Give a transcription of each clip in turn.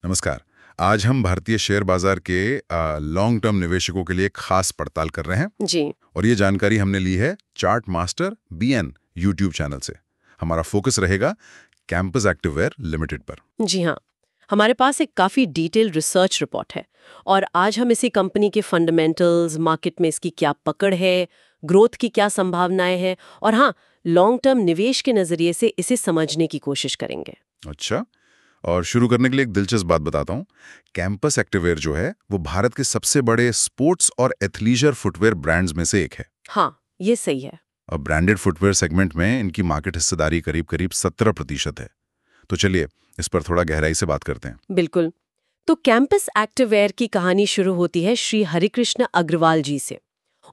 नमस्कार। आज हम भारतीय शेयर बाजार के लॉन्ग टर्म निवेशकों के लिए एक खास पड़ताल कर रहे हैं जी। और ये जानकारी हमने ली है chart master BN YouTube channel से। हमारा फोकस रहेगा कैंपस एक्टिववेयर लिमिटेड पर। जी हाँ, हमारे पास एक काफ़ी डिटेल रिसर्च रिपोर्ट है और आज हम इसी कंपनी के फंडामेंटल्स, मार्केट में इसकी क्या पकड़ है, ग्रोथ की क्या संभावनाएं हैं और हाँ, लॉन्ग टर्म निवेश के नज़रिए से इसे समझने की कोशिश करेंगे। अच्छा, और शुरू करने के लिए एक दिलचस्प बात बताता हूँ। कैंपस एक्टिववेयर जो है वो भारत के सबसे बड़े स्पोर्ट्स और एथलीजर फुटवेयर ब्रांड्स में से एक है। हाँ, ये सही है। और ब्रांडेड फुटवेयर सेगमेंट में इनकी मार्केट हिस्सेदारी करीब करीब 17% है। तो चलिए इस पर थोड़ा गहराई से बात करते हैं। बिल्कुल। तो कैंपस एक्टिववेयर की कहानी शुरू होती है श्री हरिकृष्ण अग्रवाल जी से।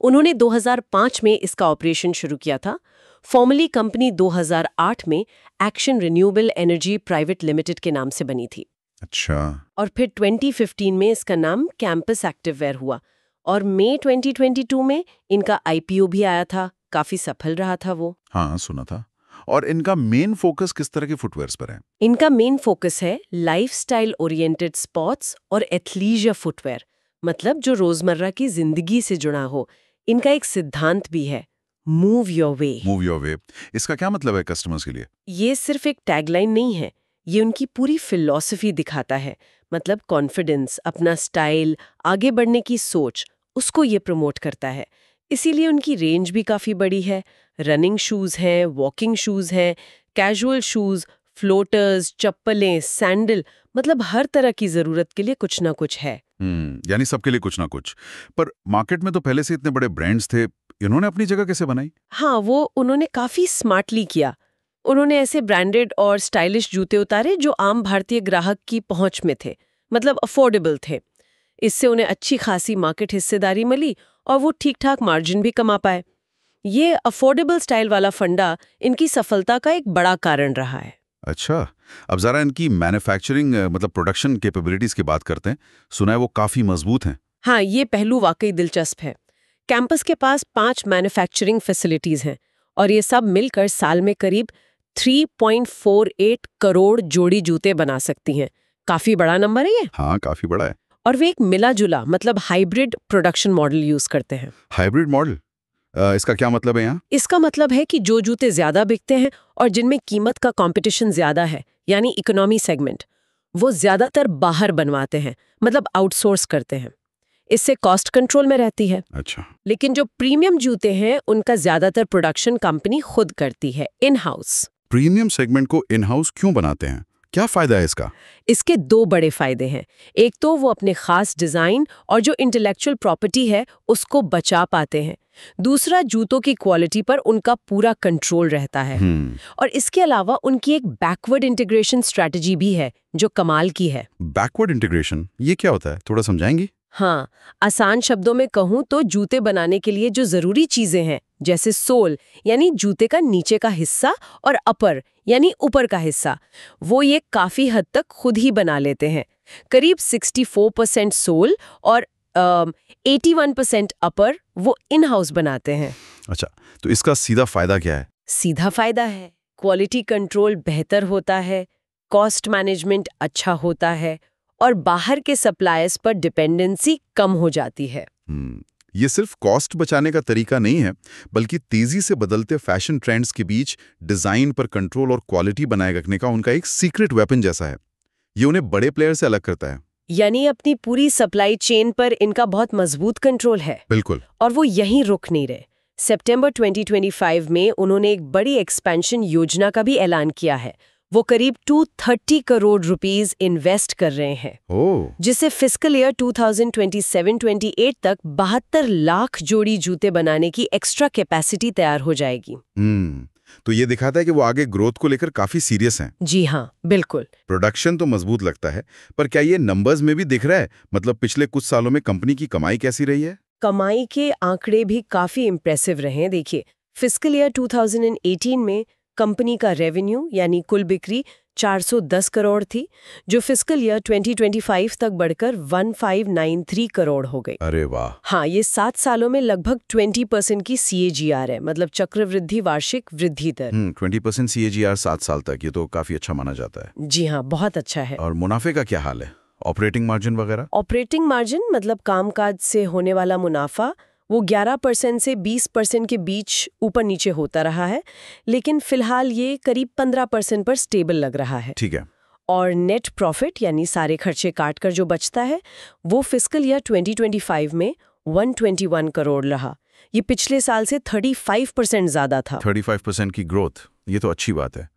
उन्होंने 2005 में इसका ऑपरेशन शुरू किया था। फॉर्मली कंपनी 2008 में action renewable energy private limited के नाम से बनी थी अच्छा। और फिर 2015 में इसका नाम कैंपस एक्टिववेयर हुआ और मई 2022 में इनका आईपीओ भी आया था। काफी सफल रहा था वो। हाँ, सुना था। और इनका मेन फोकस किस तरह के फुटवेयर्स पर है? इनका मेन फोकस है लाइफस्टाइल ओरिएंटेड स्पोर्ट्स और एथलीजर फुटवेयर, मतलब जो रोजमर्रा की जिंदगी से जुड़ा हो। इनका एक सिद्धांत भी है, move your way. Move your way. इसका क्या मतलब है कस्टमर्स के लिए? ये सिर्फ एक टैगलाइन नहीं है, ये उनकी पूरी फिलॉसफी दिखाता है। मतलब कॉन्फिडेंस, अपना स्टाइल, आगे बढ़ने की सोच, उसको ये प्रमोट करता है। इसीलिए उनकी रेंज भी काफ़ी बड़ी है। रनिंग शूज़ हैं, वॉकिंग शूज़ हैं, कैजुअल शूज़, फ्लोटर्स, चप्पलें, सैंडल, मतलब हर तरह की ज़रूरत के लिए कुछ ना कुछ है। यानी सबके लिए कुछ ना कुछ। पर मार्केट में तो पहले से इतने बड़े ब्रांड्स थे, इन्होंने अपनी जगह कैसे बनाई? हाँ, वो उन्होंने काफ़ी स्मार्टली किया। उन्होंने ऐसे ब्रांडेड और स्टाइलिश जूते उतारे जो आम भारतीय ग्राहक की पहुंच में थे, मतलब अफोर्डेबल थे। इससे उन्हें अच्छी खासी मार्केट हिस्सेदारी मिली और वो ठीक-ठाक मार्जिन भी कमा पाए। ये अफोर्डेबल स्टाइल वाला फंडा इनकी सफलता का एक बड़ा कारण रहा है। अच्छा, अब जरा इनकी मैन्युफैक्चरिंग मतलब प्रोडक्शन कैपेबिलिटीज की बात करते हैं। सुना है वो काफी मजबूत हैं। हाँ, ये पहलू वाकई दिलचस्प है। कैंपस के पास 5 मैन्युफैक्चरिंग फैसिलिटीज हैं और ये सब मिलकर साल में करीब 3.48 करोड़ जोड़ी जूते बना सकती हैं। काफी बड़ा नंबर है ये। हाँ, काफी बड़ा है। और वे एक मिला-जुला, मतलब हाइब्रिड प्रोडक्शन मॉडल यूज करते हैं। हाइब्रिड मॉडल, इसका क्या मतलब है यहाँ? इसका मतलब है कि जो जूते ज्यादा बिकते हैं और जिनमें कीमत का कंपटीशन ज्यादा है, यानी इकोनॉमी सेगमेंट, वो ज्यादातर बाहर बनवाते हैं, मतलब आउटसोर्स करते हैं। इससे कॉस्ट कंट्रोल में रहती है। अच्छा। लेकिन जो प्रीमियम जूते हैं उनका ज्यादातर प्रोडक्शन कंपनी खुद करती है, इन हाउस। प्रीमियम सेगमेंट को इन हाउस क्यों बनाते हैं? क्या फायदा है इसका? इसके 2 बड़े फायदे हैं। एक तो वो अपने खास डिजाइन और जो इंटेलेक्चुअल प्रॉपर्टी है उसको बचा पाते हैं। दूसरा, जूतों की क्वालिटी पर उनका पूरा कंट्रोल रहता है। और इसके अलावा उनकी एक बैकवर्ड इंटीग्रेशन स्ट्रैटेजी भी है जो कमाल की है। बैकवर्ड इंटीग्रेशन, ये क्या होता है? थोड़ा समझाएंगी? हाँ, आसान शब्दों में कहूँ तो जूते बनाने के लिए जो जरूरी चीजें हैं, जैसे सोल यानी जूते का नीचे का हिस्सा और अपर यानी ऊपर का हिस्सा, वो ये काफी हद तक खुद ही बना लेते हैं। करीब 64% सोल और 81% अपर वो इन हाउस बनाते हैं। अच्छा, तो इसका सीधा फायदा क्या है? सीधा फायदा है, क्वालिटी कंट्रोल बेहतर होता है, कॉस्ट मैनेजमेंट अच्छा होता है और बाहर के सप्लायर्स पर डिपेंडेंसी कम हो जाती है। ये सिर्फ कॉस्ट बचाने का तरीका नहीं है, बल्कि तेजी से बदलते फैशन ट्रेंड्स के बीच डिजाइन पर कंट्रोल और क्वालिटी बनाए रखने का उनका एक सीक्रेट वेपन जैसा है। ये उन्हें बड़े प्लेयर से अलग करता है। यानी अपनी पूरी सप्लाई चेन पर इनका बहुत मजबूत कंट्रोल है। बिल्कुल। और वो यहीं रुक नहीं रहे। सितंबर 2025 में उन्होंने एक बड़ी एक्सपेंशन योजना का भी ऐलान किया है। वो करीब 230 करोड़ रुपीस इन्वेस्ट कर रहे हैं, जिससे फिस्कल ईयर 2027-28 तक 72 लाख जोड़ी जूते बनाने की एक्स्ट्रा कैपेसिटी तैयार हो जाएगी। तो ये दिखाता है कि वो आगे ग्रोथ को लेकर काफी सीरियस हैं। जी हाँ, बिल्कुल। प्रोडक्शन तो मजबूत लगता है, पर क्या ये नंबर्स में भी दिख रहा है? मतलब पिछले कुछ सालों में कंपनी की कमाई कैसी रही है? कमाई के आंकड़े भी काफी इम्प्रेसिव रहे हैं। देखिए, फिस्कल ईयर 2018 में कंपनी का रेवेन्यू यानी कुल बिक्री 410 करोड़ थी, जो फिस्कल ईयर 2025 तक बढ़कर 1593 करोड़ हो गई। अरे वाह। हाँ, ये 7 सालों में लगभग 20% की CAGR है, मतलब चक्रवृद्धि वार्षिक वृद्धि दर। 20% CAGR 7 साल तक, ये तो काफी अच्छा माना जाता है। जी हाँ, बहुत अच्छा है। और मुनाफे का क्या हाल है? ऑपरेटिंग मार्जिन वगैरह? ऑपरेटिंग मार्जिन मतलब कामकाज से होने वाला मुनाफा, वो 11% से 20% के बीच ऊपर नीचे होता रहा है, लेकिन फिलहाल ये करीब 15% पर स्टेबल लग रहा है। ठीक है। और नेट प्रॉफिट यानी सारे खर्चे काट कर जो बचता है, वो फिस्कल ईयर 2025 में 121 करोड़ रहा। ये पिछले साल से 35% ज्यादा था। 35% की ग्रोथ, ये तो अच्छी बात है।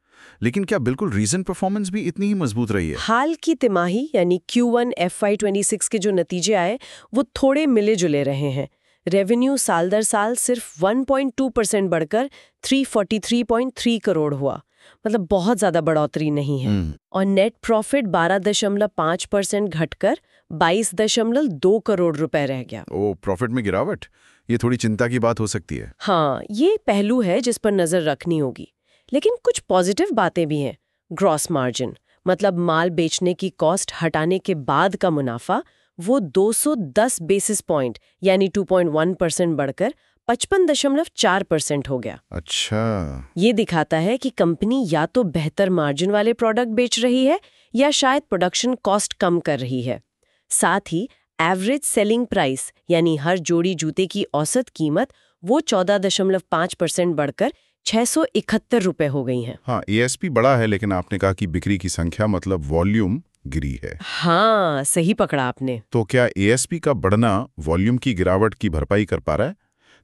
लेकिन क्या बिल्कुल रीसेंट परफॉर्मेंस भी इतनी ही मजबूत रही है? हाल की तिमाही यानी Q1 FY26 के जो नतीजे आए, वो थोड़े मिले जुले रहे हैं। रेवेन्यू साल दर साल सिर्फ 1.2% बढ़कर 343.3 करोड़ हुआ, मतलब बहुत ज्यादा बढ़ोतरी नहीं है। और नेट प्रॉफिट 12.5% घटकर 22.2 करोड़ रुपए रह गया। ओ, प्रॉफिट में गिरावट, ये थोड़ी चिंता की बात हो सकती है। हाँ, ये पहलू है जिस पर नजर रखनी होगी। लेकिन कुछ पॉजिटिव बातें भी हैं। ग्रॉस मार्जिन, मतलब माल बेचने की कॉस्ट हटाने के बाद का मुनाफा, वो 210 बेसिस पॉइंट यानी 2.1% बढ़कर 55.4% हो गया। अच्छा। ये दिखाता है कि कंपनी या तो बेहतर मार्जिन वाले प्रोडक्ट बेच रही है या शायद प्रोडक्शन कॉस्ट कम कर रही है। साथ ही एवरेज सेलिंग प्राइस यानी हर जोड़ी जूते की औसत कीमत, वो 14.5% बढ़कर 671 रुपए हो गई हैं। हाँ, ASP बड़ा है, लेकिन आपने कहा कि बिक्री की संख्या मतलब वॉल्यूम गिरी है। हाँ, सही पकड़ा आपने। तो क्या ASP का बढ़ना वॉल्यूम की गिरावट की भरपाई कर पा रहा है?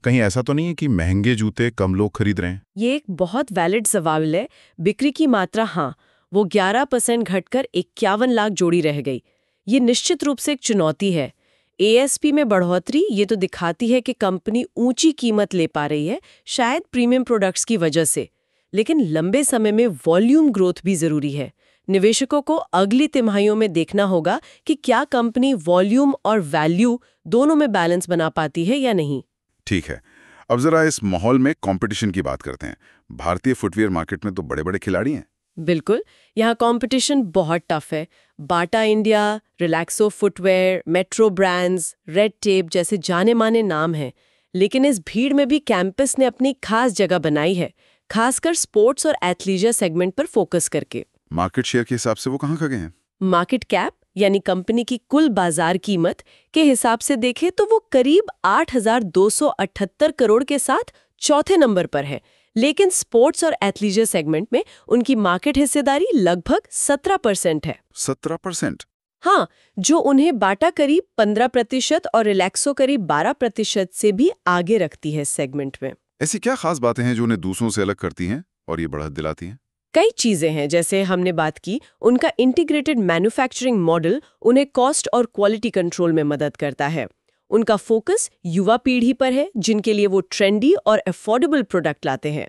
कहीं ऐसा तो नहीं है कि महंगे जूते कम लोग खरीद रहे हैं? ये एक बहुत वैलिड सवाल है। बिक्री की मात्रा, हाँ, वो 11% घटकर 51 लाख जोड़ी रह गई। ये निश्चित रूप से एक चुनौती है। ASP में बढ़ोतरी ये तो दिखाती है कि कंपनी ऊंची कीमत ले पा रही है, शायद प्रीमियम प्रोडक्ट्स की वजह से। लेकिन लंबे समय में वॉल्यूम ग्रोथ भी जरूरी है। निवेशकों को अगली तिमाहियों में देखना होगा कि क्या कंपनी वॉल्यूम और वैल्यू दोनों में बैलेंस बना पाती है या नहीं। ठीक है। अब जरा इस माहौल में कंपटीशन की बात करते हैं। भारतीय फुटवियर मार्केट में तो बड़े-बड़े खिलाड़ी हैं। बिल्कुल, यहाँ कंपटीशन बहुत टफ है। Bata India, Relaxo footwear, metro brands, red tape जैसे जाने माने नाम हैं। लेकिन इस भीड़ में भी कैंपस ने अपनी खास जगह बनाई है, खासकर स्पोर्ट्स और एथलीजर सेगमेंट पर फोकस करके। मार्केट शेयर के हिसाब से वो कहाँ खड़े हैं? मार्केट कैप यानी कंपनी की कुल बाजार कीमत के हिसाब से देखें तो वो करीब 8,278 करोड़ के साथ चौथे नंबर पर है। लेकिन स्पोर्ट्स और एथलीजर सेगमेंट में उनकी मार्केट हिस्सेदारी लगभग 17% है। 17%? हाँ, जो उन्हें बाटा करीब 15% और रिलैक्सो करीब 12% से भी आगे रखती है इस सेगमेंट में। ऐसी क्या खास बातें हैं जो उन्हें दूसरों से अलग करती हैं और ये बढ़त दिलाती हैं? कई चीजें हैं, जैसे हमने बात की, उनका इंटीग्रेटेड मैन्युफैक्चरिंग मॉडल उन्हें कॉस्ट और क्वालिटी कंट्रोल में मदद करता है। उनका फोकस युवा पीढ़ी पर है, जिनके लिए वो ट्रेंडी और अफोर्डेबल प्रोडक्ट लाते हैं।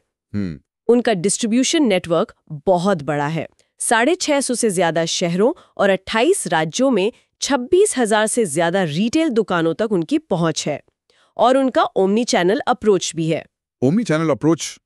उनका डिस्ट्रीब्यूशन नेटवर्क बहुत बड़ा है। 650 से ज्यादा शहरों और 28 राज्यों में 26,000 से ज्यादा रिटेल दुकानों तक उनकी पहुंच है। और उनका ओमनी चैनल अप्रोच भी है। ओमनी चैनल अप्रोच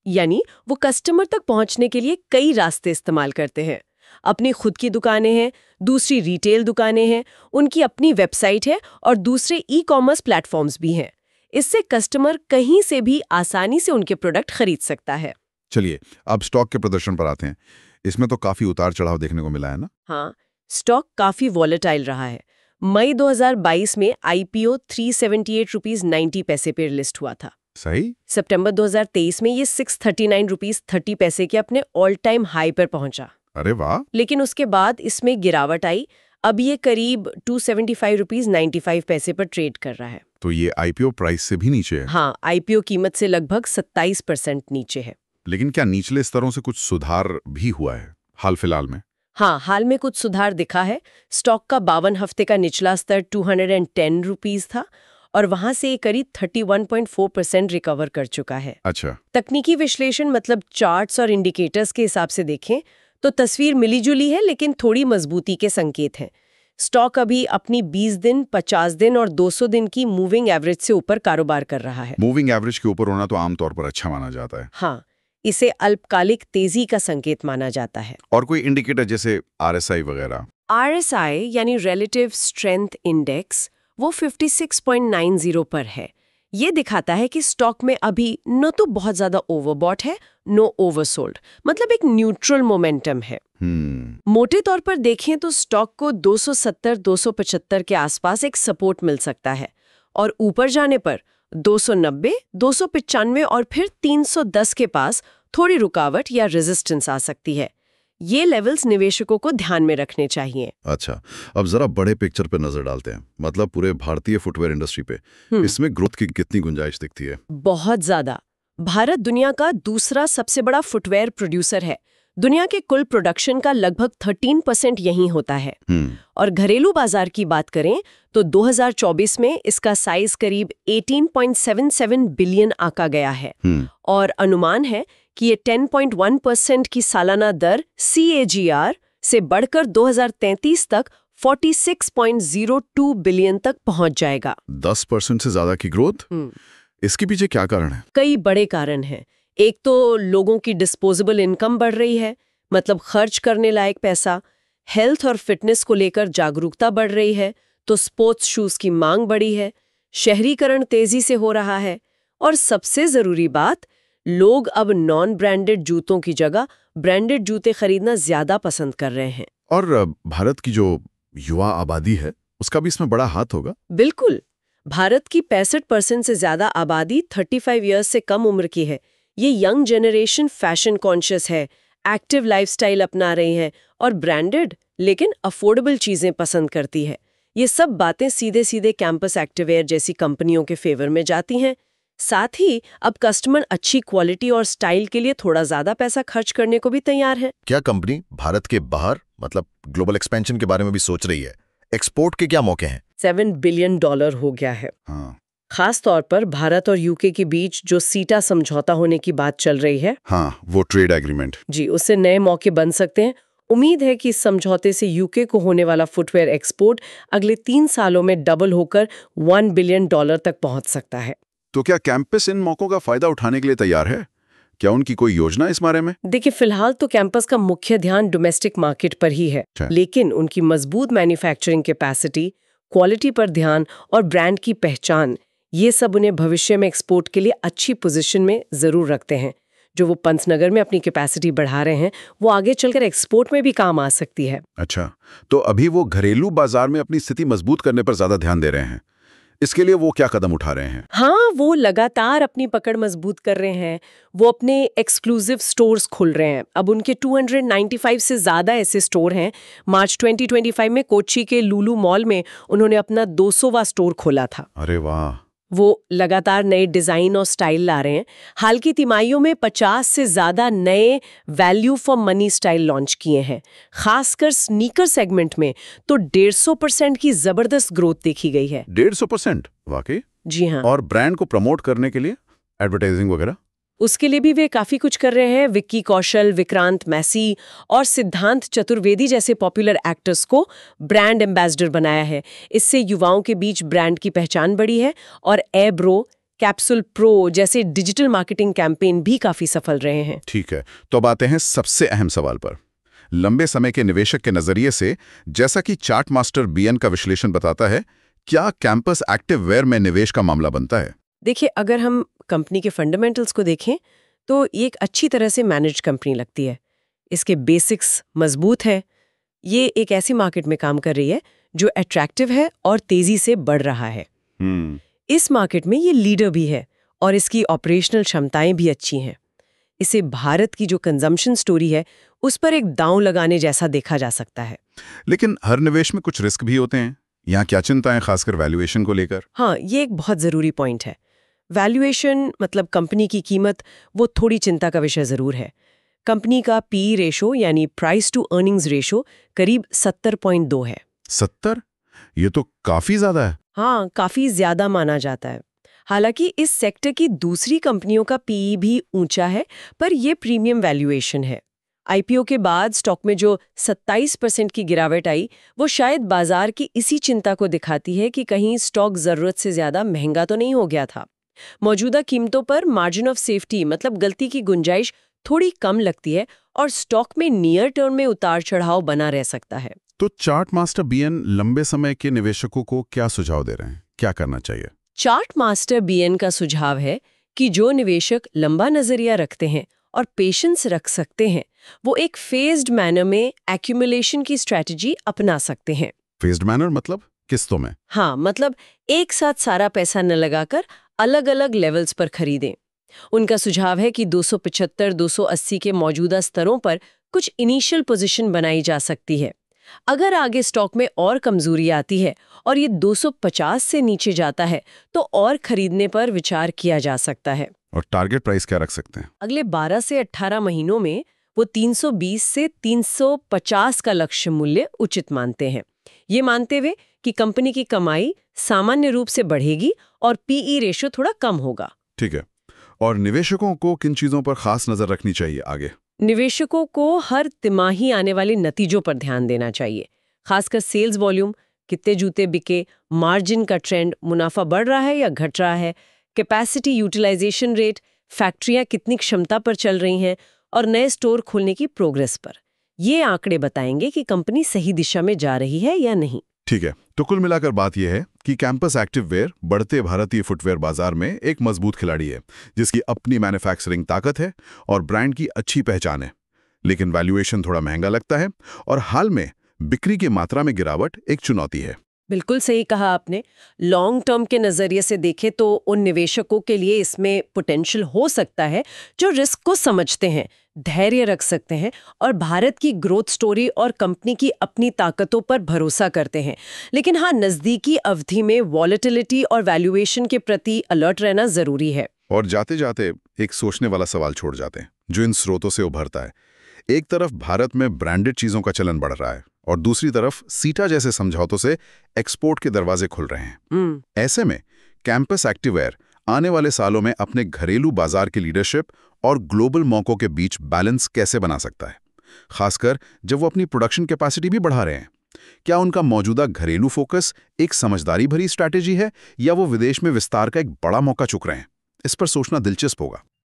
यानी वो कस्टमर तक पहुंचने के लिए कई रास्ते इस्तेमाल करते हैं। अपनी खुद की दुकानें हैं, दूसरी रिटेल दुकानें हैं, उनकी अपनी वेबसाइट है और दूसरे ई-कॉमर्स प्लेटफॉर्म्स भी हैं। इससे कस्टमर कहीं से भी आसानी से उनके प्रोडक्ट खरीद सकता है। चलिए, अब स्टॉक के प्रदर्शन पर आते हैं। इसमें तो काफी उतार चढ़ाव देखने को मिला है ना? हाँ, स्टॉक काफी वॉलेटाइल रहा है। मई 2022 में IPO 378.90 पर लिस्ट हुआ था। सही? सितंबर 2023 में ये 639.30 के अपने ऑल टाइम हाई पर पहुंचा। अरे वाह! लेकिन उसके बाद इसमें गिरावट आई। अब ये करीब 275.95 पर ट्रेड कर रहा है। तो ये IPO प्राइस से भी नीचे है? हाँ, IPO कीमत से लगभग 27% नीचे है। लेकिन क्या निचले स्तरों से कुछ सुधार भी हुआ है हाल फिलहाल में? हाँ, हाल में कुछ सुधार दिखा है। स्टॉक का 52 हफ्ते का निचला स्तर 210 रुपीस था और वहां से करीब 31.4% रिकवर कर चुका है। अच्छा। तकनीकी विश्लेषण मतलब चार्ट्स और इंडिकेटर्स के हिसाब से देखें तो तस्वीर मिलीजुली है, लेकिन थोड़ी मजबूती के संकेत हैं। स्टॉक अभी अपनी 20 दिन, 50 दिन और 200 दिन की मूविंग एवरेज से ऊपर कारोबार कर रहा है। मूविंग एवरेज के ऊपर होना तो आमतौर पर अच्छा माना जाता है। हाँ, इसे अल्पकालिक तेजी का संकेत माना जाता है। और कोई इंडिकेटर जैसे RSI वगैरह? RSI यानी रिलेटिव स्ट्रेंथ इंडेक्स वो 56.90 पर है। ये दिखाता है कि स्टॉक में अभी न तो बहुत ज्यादा ओवरबॉट है, नो ओवरसोल्ड, मतलब एक न्यूट्रल मोमेंटम है। मोटे तौर पर देखें तो स्टॉक को 270-275 के आसपास एक सपोर्ट मिल सकता है और ऊपर जाने पर 290, 295 और फिर 310 के पास थोड़ी रुकावट या रेजिस्टेंस आ सकती है। ये लेवल्स निवेशकों को ध्यान में रखने चाहिए। अच्छा, अब जरा बड़े पिक्चर पे नजर डालते हैं, मतलब पूरे भारतीय फुटवेयर इंडस्ट्री पे। इसमें ग्रोथ की कितनी गुंजाइश दिखती है? बहुत ज्यादा। भारत दुनिया का दूसरा सबसे बड़ा फुटवेयर प्रोड्यूसर है। दुनिया के कुल प्रोडक्शन का लगभग 13% यहीं होता है। और घरेलू बाजार की बात करें तो 2024 में इसका साइज करीब 18.77 बिलियन आका गया है और अनुमान है कि ये 10.1% की सालाना दर CAGR से बढ़कर 2033 तक 46.02 बिलियन तक पहुंच जाएगा। 10% से ज्यादा की ग्रोथ? इसके पीछे क्या कारण है? कई बड़े कारण हैं। एक तो लोगों की डिस्पोजेबल इनकम बढ़ रही है, मतलब खर्च करने लायक पैसा। हेल्थ और फिटनेस को लेकर जागरूकता बढ़ रही है, तो स्पोर्ट्स शूज की मांग बढ़ी है। शहरीकरण तेजी से हो रहा है और सबसे जरूरी बात, लोग अब नॉन ब्रांडेड जूतों की जगह ब्रांडेड जूते खरीदना ज्यादा पसंद कर रहे हैं। और भारत की जो युवा आबादी है उसका भी इसमें बड़ा हाथ होगा? बिल्कुल। भारत की 65% से ज्यादा आबादी 35 इयर्स से कम उम्र की है। ये यंग जनरेशन फैशन कॉन्शियस है, एक्टिव लाइफस्टाइल अपना रही है और ब्रांडेड लेकिन अफोर्डेबल चीजें पसंद करती है। ये सब बातें सीधे सीधे कैंपस एक्टिवेयर जैसी कंपनियों के फेवर में जाती हैं। साथ ही अब कस्टमर अच्छी क्वालिटी और स्टाइल के लिए थोड़ा ज्यादा पैसा खर्च करने को भी तैयार है। क्या कंपनी भारत के बाहर मतलब ग्लोबल एक्सपेंशन के बारे में भी सोच रही है? एक्सपोर्ट के क्या मौके हैं? $7 बिलियन हो गया है। खास तौर पर भारत और यूके के बीच जो सीटा समझौता होने की बात चल रही है, वो ट्रेड एग्रीमेंट जी, उससे नए मौके बन सकते हैं। उम्मीद है कि इस समझौते से यूके को होने वाला फुटवेयर एक्सपोर्ट अगले 3 सालों में डबल होकर $1 बिलियन तक पहुंच सकता है। तो क्या कैंपस इन मौकों का फायदा उठाने के लिए तैयार है? क्या उनकी कोई योजना इस बारे में? देखिए, फिलहाल तो कैंपस का मुख्य ध्यान डोमेस्टिक मार्केट पर ही है, लेकिन उनकी मजबूत मैन्युफैक्चरिंग कैपेसिटी, क्वालिटी पर ध्यान और ब्रांड की पहचान, ये सब उन्हें भविष्य में एक्सपोर्ट के लिए अच्छी पोजीशन में जरूर रखते हैं। जो वो पंतनगर में अपनी कैपेसिटी बढ़ा रहे हैं, वो आगे चलकर एक्सपोर्ट में भी काम आ सकती है। अच्छा, तो अभी वो घरेलू बाजार में अपनी स्थिति मजबूत करने पर ज्यादा ध्यान दे रहे हैं। इसके लिए वो क्या कदम उठा रहे हैं? हाँ, वो लगातार अपनी पकड़ मजबूत कर रहे हैं। वो अपने एक्सक्लूसिव स्टोर्स खोल रहे हैं। अब उनके 295 से ज्यादा ऐसे स्टोर हैं। मार्च 2025 में कोच्चि के लुलु मॉल में उन्होंने अपना 200वां स्टोर खोला था। अरे वाह! वो लगातार नए डिजाइन और स्टाइल ला रहे हैं। हाल की तिमाहियों में 50 से ज्यादा नए value for money style launch किए हैं। खासकर स्नीकर सेगमेंट में तो 150% की जबरदस्त ग्रोथ देखी गई है। 150%? वाकई? जी हाँ। और ब्रांड को प्रमोट करने के लिए एडवर्टाइजिंग वगैरह? उसके लिए भी वे काफी कुछ कर रहे हैं। विक्की कौशल, विक्रांत मैसी और सिद्धांत चतुर्वेदी जैसे पॉपुलर एक्टर्स को ब्रांड एम्बेसडर बनाया है। इससे युवाओं के बीच ब्रांड की पहचान बढ़ी है और एब्रो, कैप्सूल प्रो जैसे डिजिटल मार्केटिंग कैंपेन भी काफी सफल रहे हैं। ठीक है, तो अब आते हैं सबसे अहम सवाल पर। लंबे समय के निवेशक के नजरिए से, जैसा कि चार्ट मास्टर BN का विश्लेषण बताता है, क्या कैंपस एक्टिव वेयर में निवेश का मामला बनता है? देखिए, अगर हम कंपनी के फंडामेंटल्स को देखें तो ये एक अच्छी तरह से मैनेज कंपनी लगती है। इसके बेसिक्स मजबूत है। ये एक ऐसी मार्केट में काम कर रही है जो अट्रैक्टिव है और तेजी से बढ़ रहा है। इस मार्केट में ये लीडर भी है और इसकी ऑपरेशनल क्षमताएं भी अच्छी हैं। इसे भारत की जो कंजम्पशन स्टोरी है उस पर एक दांव लगाने जैसा देखा जा सकता है। लेकिन हर निवेश में कुछ रिस्क भी होते हैं। यहाँ क्या चिंता है, खासकर वैल्यूएशन को लेकर? हाँ, ये एक बहुत जरूरी पॉइंट है। वैल्यूएशन मतलब कंपनी की कीमत, वो थोड़ी चिंता का विषय जरूर है। कंपनी का PE रेशो यानी प्राइस टू अर्निंग्स रेशो करीब 70.2 है। 70? ये तो काफी ज्यादा है। हाँ, काफी ज्यादा माना जाता है। हालांकि इस सेक्टर की दूसरी कंपनियों का PE भी ऊंचा है, पर यह प्रीमियम वैल्यूएशन है। IPO के बाद स्टॉक में जो 27% की गिरावट आई, वो शायद बाजार की इसी चिंता को दिखाती है कि कहीं स्टॉक जरूरत से ज्यादा महंगा तो नहीं हो गया था। मौजूदा कीमतों पर मार्जिन ऑफ सेफ्टी मतलब गलती की गुंजाइश थोड़ी कम लगती है और स्टॉक में नियर टर्म में उतार चढ़ाव बना रह सकता है। तो चार्ट मास्टर बीएन लंबे समय के निवेशकों को क्या सुझाव दे रहे हैं, क्या करना चाहिए? चार्ट मास्टर बीएन का सुझाव है कि जो निवेशक लंबा नजरिया रखते हैं और पेशेंस रख सकते हैं, वो एक फेज्ड मैनर में एक्यूमुलेशन की स्ट्रेटजी अपना सकते हैं। फेज्ड मैनर मतलब किस्तों में? हाँ, मतलब एक साथ सारा पैसा न लगाकर अलग अलग लेवल्स पर खरीदें। उनका सुझाव है कि 275-280 के मौजूदा स्तरों पर कुछ इनिशियल पोजीशन बनाई जा सकती है। अगर आगे स्टॉक में और कमजोरी आती है और ये 250 से नीचे जाता है तो और खरीदने पर विचार किया जा सकता है। और टारगेट प्राइस क्या रख सकते हैं? अगले 12 से 18 महीनों में वो 320 से 350 का लक्ष्य मूल्य उचित मानते हैं। ये मानते हुए कि कंपनी की कमाई सामान्य रूप से बढ़ेगी और पीई रेशियो थोड़ा कम होगा। ठीक है। और निवेशकों को किन चीजों पर खास नजर रखनी चाहिए आगे? निवेशकों को हर तिमाही आने वाले नतीजों पर ध्यान देना चाहिए, खासकर सेल्स वॉल्यूम, कितने जूते बिके, मार्जिन का ट्रेंड, मुनाफा बढ़ रहा है या घट रहा है, कैपेसिटी यूटिलाइजेशन रेट, फैक्ट्रियां कितनी क्षमता पर चल रही हैं और नए स्टोर खोलने की प्रोग्रेस पर। ये आंकड़े बताएंगे कि कंपनी सही दिशा में जा रही है या नहीं। ठीक है, तो कुल मिलाकर बात यह है कि कैंपस एक्टिववेयर बढ़ते भारतीय फुटवेयर बाजार में एक मजबूत खिलाड़ी है, जिसकी अपनी मैन्युफैक्चरिंग ताकत है और ब्रांड की अच्छी पहचान है। लेकिन वैल्यूएशन थोड़ा महंगा लगता है और हाल में बिक्री की मात्रा में गिरावट एक चुनौती है। बिल्कुल सही कहा आपने। लॉन्ग टर्म के नजरिए से देखें तो उन निवेशकों के लिए इसमें पोटेंशियल हो सकता है जो रिस्क को समझते हैं, धैर्य रख सकते हैं और भारत की ग्रोथ स्टोरी और कंपनी की अपनी ताकतों पर भरोसा करते हैं। लेकिन हाँ, नजदीकी अवधि में वॉलेटिलिटी और वैल्यूएशन के प्रति अलर्ट रहना जरूरी है। और जाते जाते एक सोचने वाला सवाल छोड़ जाते हैं जो इन स्रोतों से उभरता है। एक तरफ भारत में ब्रांडेड चीजों का चलन बढ़ रहा है और दूसरी तरफ सीटा जैसे समझौतों से एक्सपोर्ट के दरवाजे खुल रहे हैं। ऐसे में कैंपस एक्टिववेयर आने वाले सालों में अपने घरेलू बाजार की लीडरशिप और ग्लोबल मौकों के बीच बैलेंस कैसे बना सकता है, खासकर जब वो अपनी प्रोडक्शन कैपेसिटी भी बढ़ा रहे हैं? क्या उनका मौजूदा घरेलू फोकस एक समझदारी भरी स्ट्रैटेजी है या वो विदेश में विस्तार का एक बड़ा मौका चुक रहे हैं? इस पर सोचना दिलचस्प होगा।